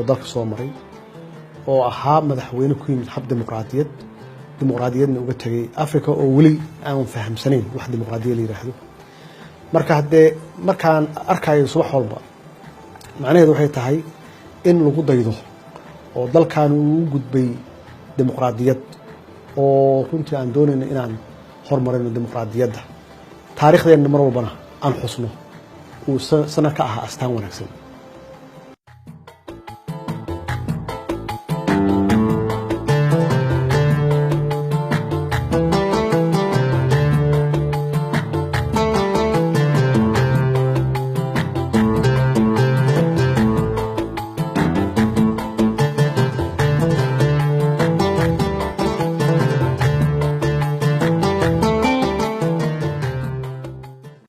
dalka soo maray oo ahaa madaxweyne ku yimid hab dimuqraadiyadna uga tagay Afrika oo weli aan fahamsanayn wax dimuqraadiyad la yiraahdo marka hadee markaan arkayo subax walba macnaheedu waxay tahay in lagu daydo oo dalkan uu gudbay dimuqraadiyad oo runtii aan doonayno inaan horumarino dimuqraadiyadda taariikhdeena mar walbana aan xusno uu sanad ka ahaa astaan wanaagsan